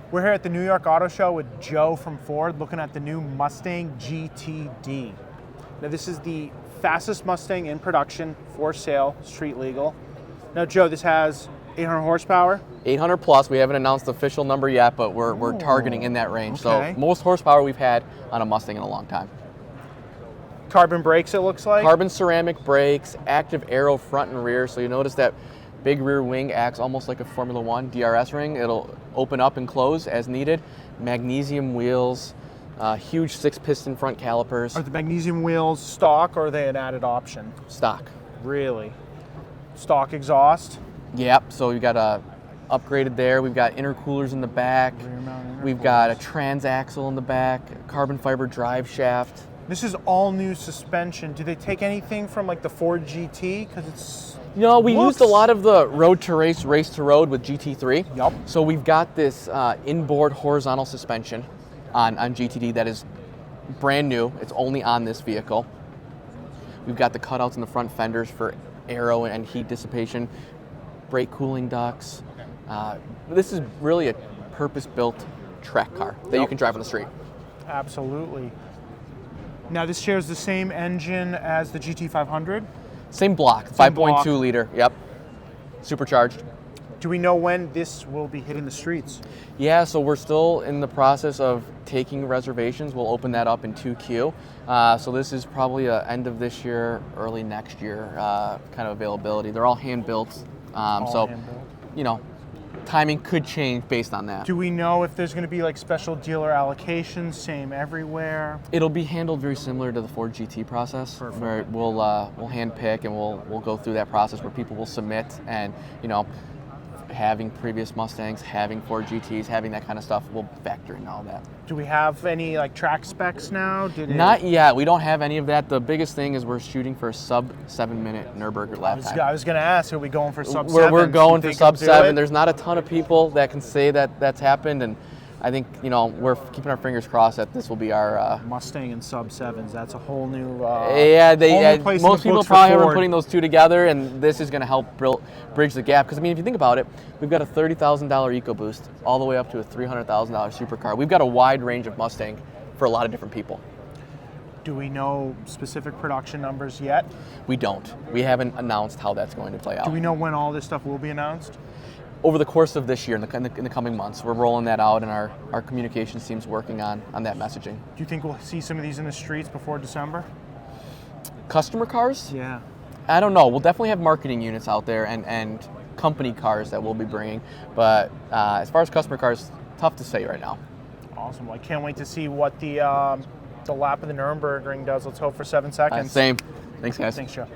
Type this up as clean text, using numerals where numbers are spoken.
We're here at the New York Auto Show with Joe from Ford looking at the new Mustang GTD. Now this is the fastest Mustang in production, for sale, street legal. Now Joe, this has 800 horsepower? 800 plus. We haven't announced the official number yet, but we're targeting in that range. Okay. So most horsepower we've had on a Mustang in a long time. Carbon brakes, it looks like? Carbon ceramic brakes, active aero front and rear. So you notice that big rear wing acts almost like a Formula One DRS ring. It'll open up and close as needed. Magnesium wheels, huge 6-piston front calipers. Are the magnesium wheels stock or are they an added option? Stock. Really? Stock exhaust? Yep, so we've got upgraded there. We've got intercoolers in the back. We've got a transaxle in the back, carbon fiber drive shaft. This is all new suspension. Do they take anything from like the Ford GT? Because it's... No, we used a lot of the road to race, race to road with GT3. Yep. So we've got this inboard horizontal suspension on GTD that is brand new. It's only on this vehicle. We've got the cutouts in the front fenders for aero and heat dissipation, brake cooling ducts. This is really a purpose-built track car that you can drive on the street. Absolutely. Now this shares the same engine as the GT500? Same block, 5.2 liter, yep, supercharged. Do we know when this will be hitting the streets? Yeah, so we're still in the process of taking reservations. We'll open that up in 2Q. So this is probably a end of this year, early next year kind of availability. They're all hand-built, so hand-built. You know, timing could change based on that. Do we know if there's going to be like special dealer allocations, same everywhere? It'll be handled very similar to the Ford GT process. Perfect. Where we'll hand pick and we'll go through that process where people will submit, and you know, having previous Mustangs, having Ford GTs, having that kind of stuff will factor in all that. Do we have any like track specs now? Not yet. We don't have any of that. The biggest thing is we're shooting for a sub 7-minute Nurburgring lap time. I was going to ask, are we going for sub 7? We're going for sub 7. There's not a ton of people that can say that that's happened, and I think, you know, we're keeping our fingers crossed that this will be our Mustang and sub 7s. That's a whole new most people probably aren't putting those two together, and this is going to help bridge the gap. Because I mean, if you think about it, we've got a $30,000 EcoBoost all the way up to a $300,000 supercar. We've got a wide range of Mustang for a lot of different people. Do we know specific production numbers yet? We don't. We haven't announced how that's going to play out. Do we know when all this stuff will be announced? Over the course of this year, in the coming months, we're rolling that out, and our communications team's working on that messaging. Do you think we'll see some of these in the streets before December? Customer cars? Yeah. I don't know. We'll definitely have marketing units out there and company cars that we'll be bringing. But as far as customer cars, tough to say right now. Awesome. Well, I can't wait to see what the lap of the Nurburgring does. Let's hope for 7 seconds. Same. Thanks, guys. Thanks, Joe.